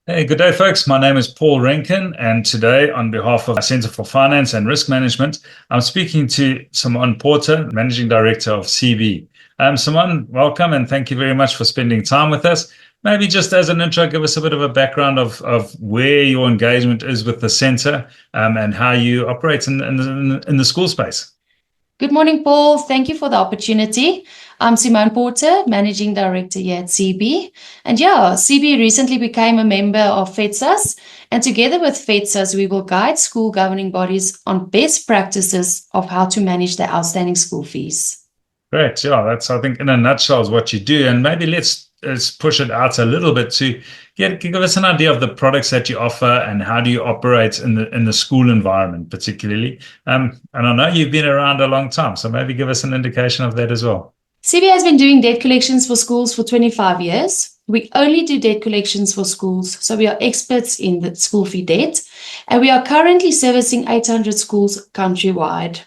Hey, good day, folks. My name is Paul Rencken, and today, on behalf of our Centre for Finance and Risk Management, I'm speaking to Simone Porter, Managing Director of CeeBee. Simone, welcome, and thank you very much for spending time with us. Maybe just as an intro, give us a bit of a background of where your engagement is with the centre and how you operate in the school space. Good morning, Paul. Thank you for the opportunity. I'm Simone Porter, Managing Director here at CeeBee. And CeeBee recently became a member of FEDSAS. And together with FEDSAS, we will guide school governing bodies on best practices of how to manage their outstanding school fees. Great. Yeah, that's, I think, in a nutshell, is what you do. And maybe let's push it out a little bit to give us an idea of the products that you offer and how do you operate in the school environment, particularly. And I know you've been around a long time, so maybe give us an indication of that as well. CeeBee has been doing debt collections for schools for 25 years. We only do debt collections for schools, so we are experts in the school fee debt, and we are currently servicing 800 schools countrywide.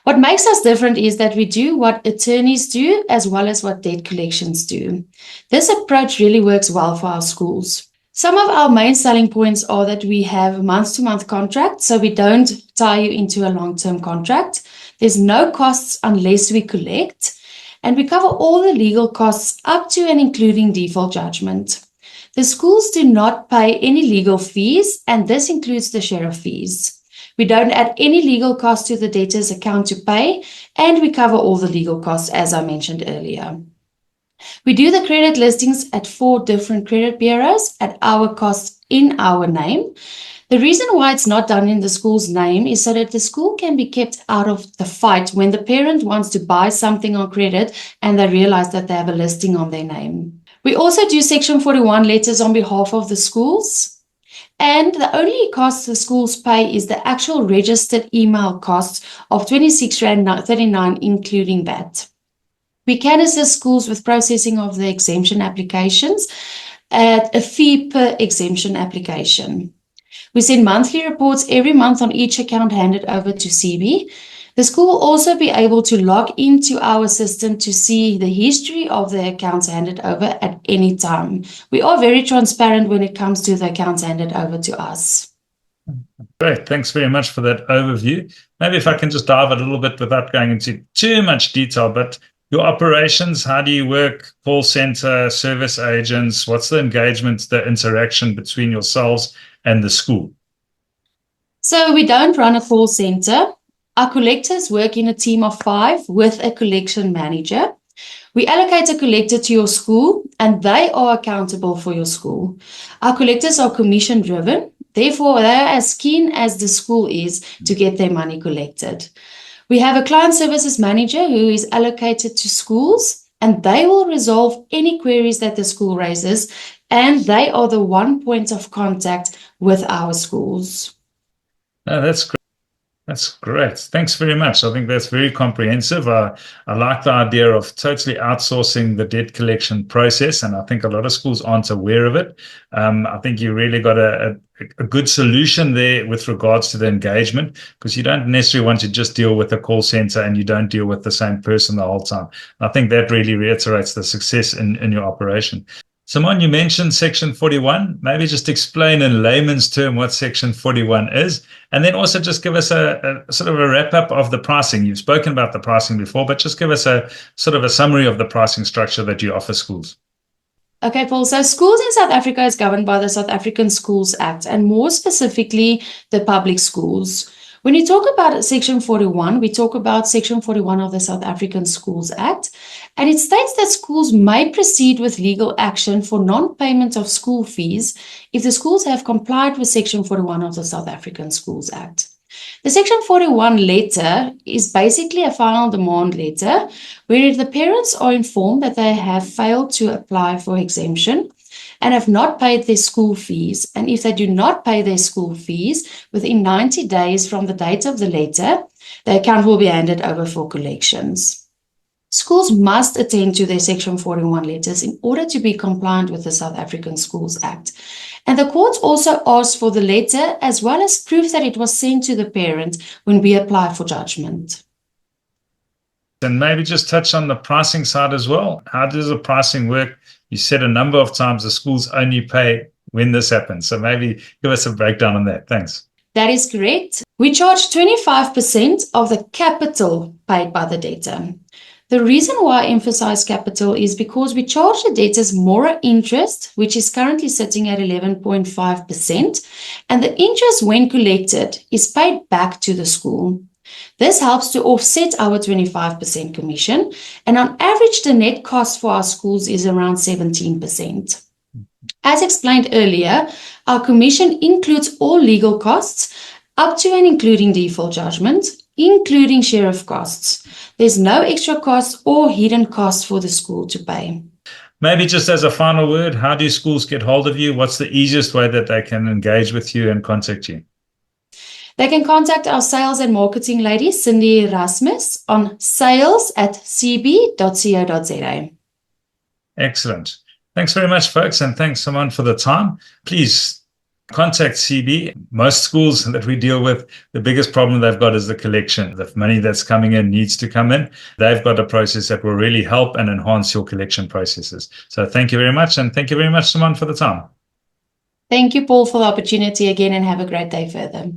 What makes us different is that we do what attorneys do as well as what debt collections do. This approach really works well for our schools. Some of our main selling points are that we have month-to-month contracts, so we don't tie you into a long-term contract. There's no costs unless we collect, and we cover all the legal costs up to and including default judgment. The schools do not pay any legal fees, and this includes the sheriff fees. We don't add any legal costs to the debtor's account to pay, and we cover all the legal costs, as I mentioned earlier. We do the credit listings at 4 different credit bureaus at our cost in our name. The reason why it's not done in the school's name is so that the school can be kept out of the fight when the parent wants to buy something on credit and they realize that they have a listing on their name. We also do Section 41 letters on behalf of the schools. And the only cost the schools pay is the actual registered email cost of R26.39, including VAT. We can assist schools with processing of the exemption applications at a fee per exemption application. We send monthly reports every month on each account handed over to CeeBee. The school will also be able to log into our system to see the history of the accounts handed over at any time. We are very transparent when it comes to the accounts handed over to us. Great. Thanks very much for that overview. Maybe if I can just dive a little bit without going into too much detail, but your operations, how do you work? Call center, service agents, what's the engagement, the interaction between yourselves and the school? So we don't run a call center. Our collectors work in a team of 5 with a collection manager. We allocate a collector to your school and they are accountable for your school. Our collectors are commission driven. Therefore, they are as keen as the school is to get their money collected. We have a client services manager who is allocated to schools and they will resolve any queries that the school raises, and they are the one point of contact with our schools. No, that's great. That's great. Thanks very much. I think that's very comprehensive. I like the idea of totally outsourcing the debt collection process, and I think a lot of schools aren't aware of it. I think you really got a good solution there with regards to the engagement, because you don't necessarily want to just deal with a call center and you don't deal with the same person the whole time. I think that really reiterates the success in your operation. Simone, you mentioned Section 41. Maybe just explain in layman's term what Section 41 is, and then also just give us a sort of a wrap-up of the pricing. You've spoken about the pricing before, but just give us a sort of a summary of the pricing structure that you offer schools. Okay, Paul. So schools in South Africa is governed by the South African Schools Act, and more specifically, the public schools. When you talk about Section 41, we talk about Section 41 of the South African Schools Act, and it states that schools may proceed with legal action for non-payment of school fees if the schools have complied with Section 41 of the South African Schools Act. The Section 41 letter is basically a final demand letter where the parents are informed that they have failed to apply for exemption and have not paid their school fees. And if they do not pay their school fees within 90 days from the date of the letter, the account will be handed over for collections. Schools must attend to their Section 41 letters in order to be compliant with the South African Schools Act. And the courts also ask for the letter as well as proof that it was sent to the parent when we apply for judgment. And maybe just touch on the pricing side as well. How does the pricing work? You said a number of times the schools only pay when this happens. So maybe give us a breakdown on that. Thanks. That is correct. We charge 25% of the capital paid by the debtor. The reason why I emphasize capital is because we charge the debtors more interest, which is currently sitting at 11.5%, and the interest, when collected, is paid back to the school. This helps to offset our 25% commission, and on average, the net cost for our schools is around 17%. As explained earlier, our commission includes all legal costs, up to and including default judgment, including sheriff costs. There's no extra costs or hidden costs for the school to pay. Maybe just as a final word, how do schools get hold of you? What's the easiest way that they can engage with you and contact you? They can contact our sales and marketing lady, Cindy Erasmus, on sales@ceebee.co.za. Excellent. Thanks very much, folks, and thanks, Simone, for the time. Please contact CeeBee. Most schools that we deal with, the biggest problem they've got is the collection. The money that's coming in needs to come in. They've got a process that will really help and enhance your collection processes. So thank you very much, and thank you very much, Simone, for the time. Thank you, Paul, for the opportunity again, and have a great day further.